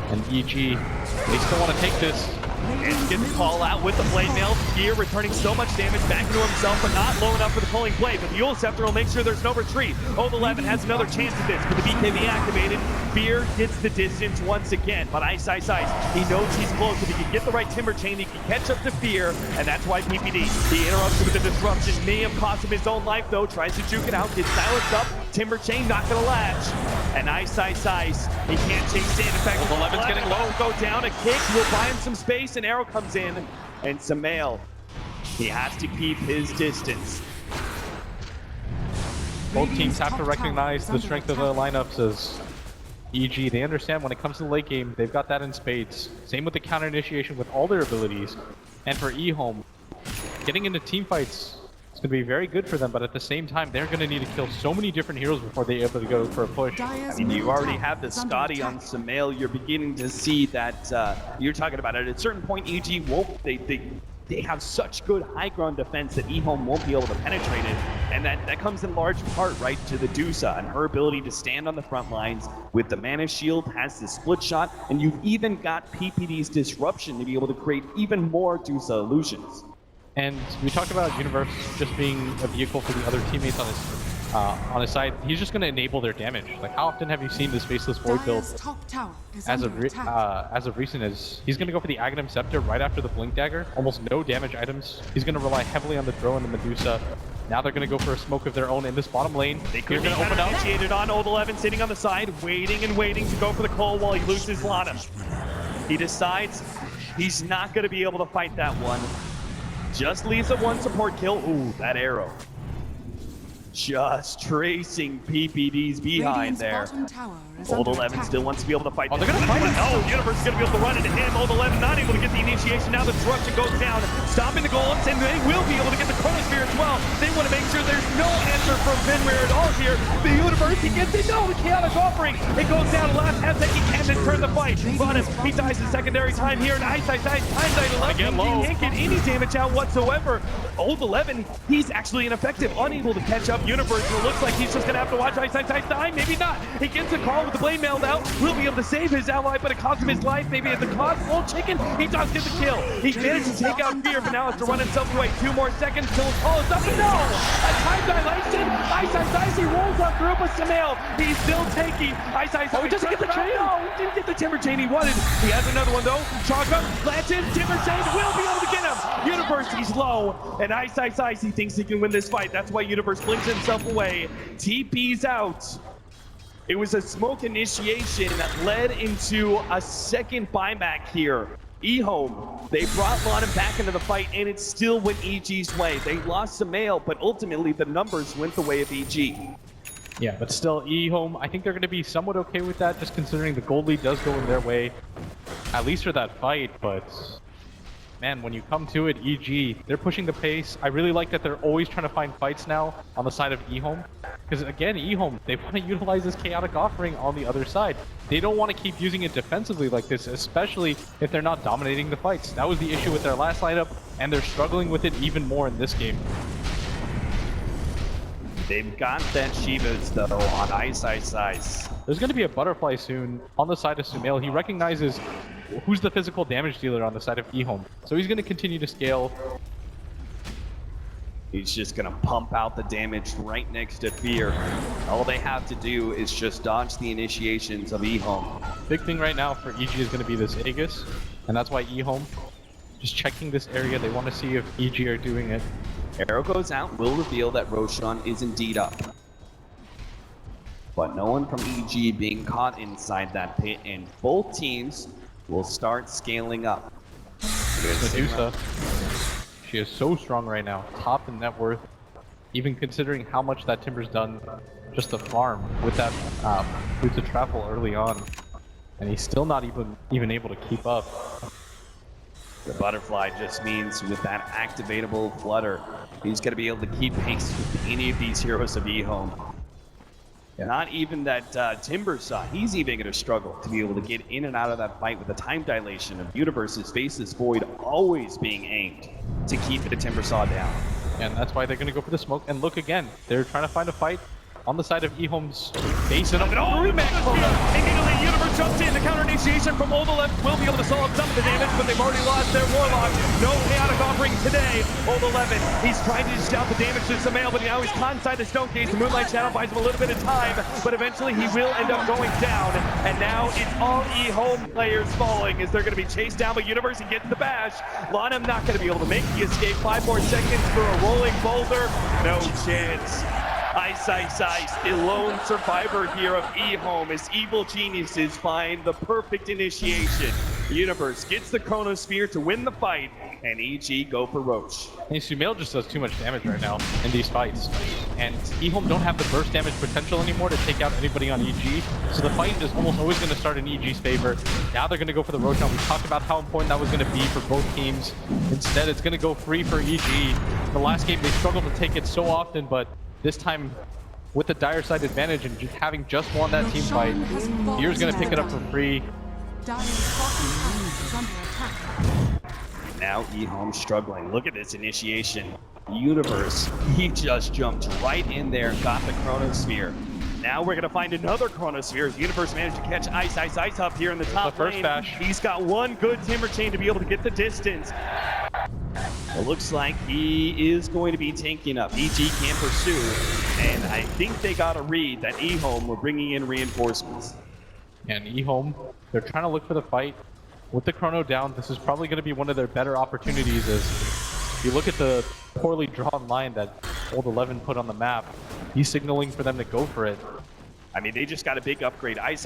and EG, they still want to take this. And gets the call out with the blade mail. Gear returning so much damage back into himself, but not low enough for the pulling blade. But the Eul Scepter will make sure there's no retreat. Ob11 has another chance at this, but the BKB activated. Fear gets the distance once again, but Ice. He knows he's close. If he can get the right Timber Chain, he can catch up to Fear, and that's why PPD. He interrupts with the disruption. May have cost him his own life, though. Tries to juke it out, gets silenced up. Timber Chain not gonna latch. And Ice. He can't chase in. In fact, Ob11's getting low. Go down. A kick will buy him some space. An arrow comes in, and Samael, he has to keep his distance. Both teams have to recognize the strength of the lineups as EG. They understand when it comes to the late game, they've got that in spades. Same with the counter initiation with all their abilities. And for EHOME, getting into team fights, it's going to be very good for them, but at the same time, they're going to need to kill so many different heroes before they're able to go for a push. I mean, you already have the Scotty on Samael. You're beginning to see that you're talking about it. At a certain point, EG won't. They have such good high ground defense that EHOME won't be able to penetrate it, and that comes in large part right to the Dusa and her ability to stand on the front lines with the mana shield, has the split shot, and you've even got PPD's disruption to be able to create even more Dusa illusions. And we talked about Universe just being a vehicle for the other teammates on his side. He's just going to enable their damage. Like, how often have you seen this Faceless Void build as of recent? As he's going to go for the Aghanim Scepter right after the Blink Dagger. Almost no damage items. He's going to rely heavily on the throw and the Medusa. Now they're going to go for a smoke of their own in this bottom lane. They could be open up. Initiated on Ob11, sitting on the side, waiting and waiting to go for the call while he loses Lana. He decides he's not going to be able to fight that one. Just leaves a 1 support kill. Ooh, that arrow. Just tracing PPD's behind there. Ob11 still wants to be able to fight. Oh, they're gonna fight him. Oh, Universe is gonna be able to run into him. Ob11 not able to get the initiation. Now the disruption goes down, stopping the golems, and they will be able to get the Chronosphere as well. They want to make sure there's no answer from Fenrir at all here. The Universe, he gets it. No, the chaotic offering. It goes down. Last half second, he can then turn the fight. Run him. He dies in secondary time here, and Ice times idle. Again, low. He can't get any damage out whatsoever. Ob11, he's actually ineffective, unable to catch up Universe. And it looks like he's just gonna have to watch Ice die. Maybe not. He gets a call with the blade mailed out. Will be able to save his ally, but it cost him his life. Maybe at the cost. Old chicken. He does get the kill. He managed to take out Fear, but now has to run himself away. 2 more seconds till his call is up. And no! A time dilation. Ice. He rolls up through with Samael. He's still taking Ice. Oh, he doesn't get the chain. No, he didn't get the Timber Chain he wanted. He has another one though. Chakra, Legend, Timber Chain will be able to get him. Universe, he's low, and Ice. He thinks he can win this fight. That's why Universe blinks himself away. TP's out. It was a smoke initiation that led into a second buyback here. EHOME, they brought Lanham back into the fight, and it still went EG's way. They lost Samael, but ultimately the numbers went the way of EG. Yeah, but still, EHOME, I think they're going to be somewhat okay with that, just considering the gold lead does go in their way, at least for that fight, but man, when you come to it, EG, they're pushing the pace. I really like that they're always trying to find fights now on the side of EHOME, because again, EHOME, they want to utilize this chaotic offering on the other side. They don't want to keep using it defensively like this, especially if they're not dominating the fights. That was the issue with their last lineup, and they're struggling with it even more in this game. They've got that Shivas, though, on Ice. There's going to be a butterfly soon on the side of Sumail. He recognizes who's the physical damage dealer on the side of EHOME. So he's going to continue to scale. He's just going to pump out the damage right next to Fear. All they have to do is just dodge the initiations of EHOME. Big thing right now for EG is going to be this Aegis, and that's why EHOME just checking this area. They want to see if EG are doing it. Arrow goes out, will reveal that Roshan is indeed up. But no one from EG being caught inside that pit, and both teams will start scaling up. Medusa, she is so strong right now, top in net worth, even considering how much that Timber's done just to farm with that with the travel early on, and he's still not even able to keep up. The butterfly just means with that activatable flutter, he's going to be able to keep pace with any of these heroes of EHOME. Yeah. Not even that Timber saw. He's even going to struggle to be able to get in and out of that fight with the time dilation of Universe's Faceless Void always being aimed to keep the Timber Saw down. And that's why they're going to go for the smoke. And look again, they're trying to find a fight on the side of EHOME's base. And immediately Universe jumps in. The counter initiation from Old11 will be able to solve some of the damage, but they've already lost their Warlock. No chaotic offering today. Old11, he's trying to dish out the damage to Samael, but now he's caught inside the Stone Cage. The Moonlight Shadow buys him a little bit of time, but eventually he will end up going down. And now it's all EHOME players falling as they're going to be chased down by Universe and get the bash. Lanham not going to be able to make the escape. 5 more seconds for a rolling boulder. No chance. Ice, the lone survivor here of EHOME as evil geniuses find the perfect initiation. Universe gets the Chronosphere to win the fight, and EG go for Roach. Hey, Sumail just does too much damage right now in these fights, and EHOME don't have the burst damage potential anymore to take out anybody on EG, so the fight is almost always going to start in EG's favor. Now they're going to go for the Roshan. We talked about how important that was going to be for both teams. Instead, it's going to go free for EG. The last game, they struggled to take it so often, but this time, with the dire side advantage and having just won that team fight, Fear's going to pick it up for free. Now EHOME struggling. Look at this initiation. Universe, he just jumped right in there and got the Chronosphere. Now we're going to find another Chronosphere as Universe managed to catch Ice up here in the top lane. Bash. He's got one good Timber Chain to be able to get the distance. It looks like he is going to be tanking up. EG can pursue, and I think they got a read that EHOME were bringing in reinforcements. And EHOME, they're trying to look for the fight. With the Chrono down, this is probably going to be one of their better opportunities as you look at the poorly drawn line that Old11 put on the map. He's signaling for them to go for it. I mean, they just got a big upgrade. Ice.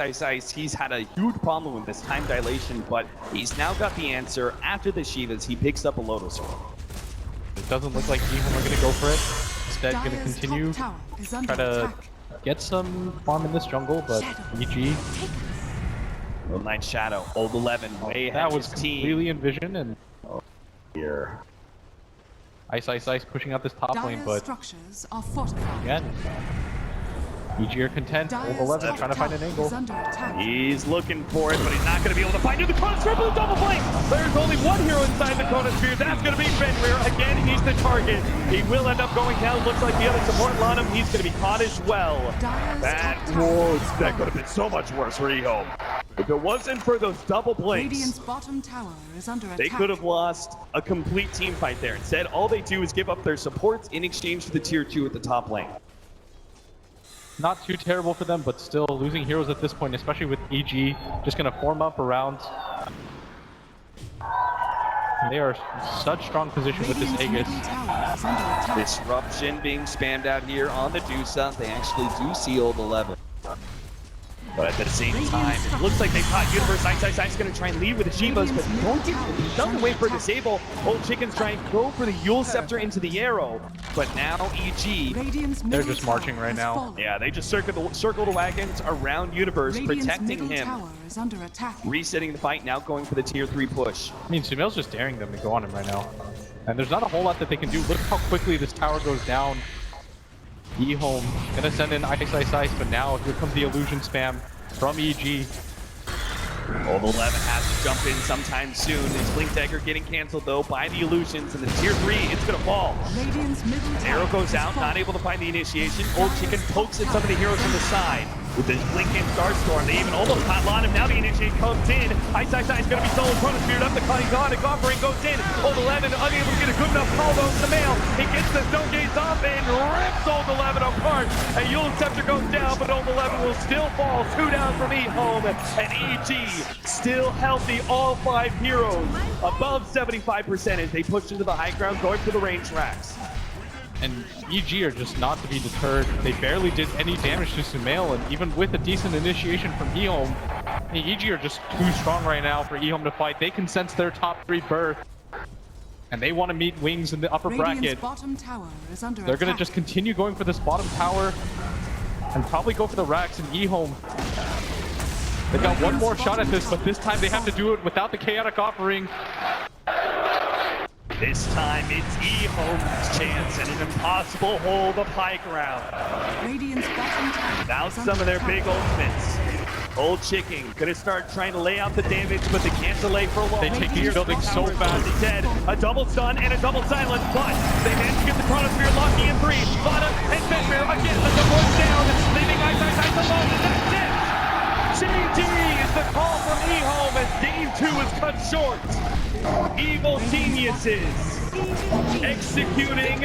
He's had a huge problem with this time dilation, but he's now got the answer. After the Shivas, he picks up a Lotus Orb. It doesn't look like EHOME are going to go for it. Instead, going to continue, try to get some farm in this jungle, but EG... Moonlight Shadow, Old11, way ahead that of was his team. Completely in vision, and here. Ice pushing out this top lane, but structures are fortified. again, EG are content. Old11 trying to find an angle. He's looking for it, but he's not going to be able to find it. The Chronosphere with a double blink. There's only one hero inside the Chronosphere. That's going to be Fenrir. Again, he's the target. He will end up going down. Looks like the other support Lanham, he's going to be caught as well. That could have been so much worse for EHOME. If it wasn't for those double blinks, bottom tower is under they could have lost a complete team fight there. Instead, all they do is give up their supports in exchange for the tier 2 at the top lane. Not too terrible for them, but still losing heroes at this point, especially with EG just going to form up around. They are such strong position with this Aegis. Disruption being spammed out here on the Dusa. They actually do see Old11. But at the same time, it looks like they've caught Universe. Ice going to try and lead with the Shivas, but doesn't wait for a disable. Old Chicken's trying to go for the Yule Scepter into the arrow. But now EG, they're just marching right now. yeah, they just circle the wagons around Universe, protecting him. Resetting the fight, now going for the tier 3 push. I mean, Sumail's just daring them to go on him right now. And there's not a whole lot that they can do. Look how quickly this tower goes down. EHOME gonna send in Ice, but now here comes the illusion spam from EG. Old 11 has to jump in sometime soon. His Blink Dagger getting canceled though by the illusions, and the tier 3, it's gonna fall. Arrow goes out, not able to find the initiation. Old Chicken pokes at some of the heroes on the side. With this Blinking Starstorm, they even almost hotline him. Now the initiate comes in. Ice is going to be solo chronosphered up. The Iconic offering goes in. Old 11 unable to get a good enough call though. Semifinal, he gets the Stone Gaze off and rips Old 11 apart. And Yule Scepter goes down, but Old 11 will still fall. 2 down from EHOME. And EG still healthy, all 5 heroes. Above 75% as they push into the high ground, going for the range racks. And EG are just not to be deterred. They barely did any damage to Sumail, and even with a decent initiation from EHOME, EG are just too strong right now for EHOME to fight. They can sense their top 3 berth, and they want to meet Wings in the upper bracket. They're going to just continue going for this bottom tower, and probably go for the racks in EHOME. They've got one more shot at this, but this time they have to do it without the chaotic offering. This time it's EHOME's chance and an impossible hold of high ground. Now some of their big ultimates. Old Chicken gonna start trying to lay out the damage, but they can't delay for long. They take these buildings so fast. He's dead. A double stun and a double silence, but they managed to get the Chronosphere locking in 3. Vada and Fenrir again, let the board down, leaving Ice alone, and that's it! GG is the call from EHOME as game 2 is cut short. Evil geniuses executing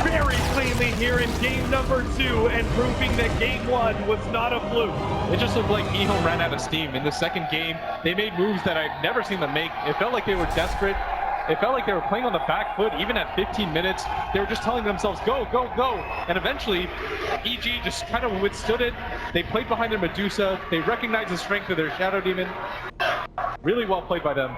very cleanly here in game number 2 and proving that game 1 was not a fluke. It just looked like EHOME ran out of steam. In the second game, they made moves that I've never seen them make. It felt like they were desperate. It felt like they were playing on the back foot. Even at 15 minutes, they were just telling themselves, go, go, go. And eventually, EG just kind of withstood it. They played behind their Medusa. They recognized the strength of their Shadow Demon. Really well played by them.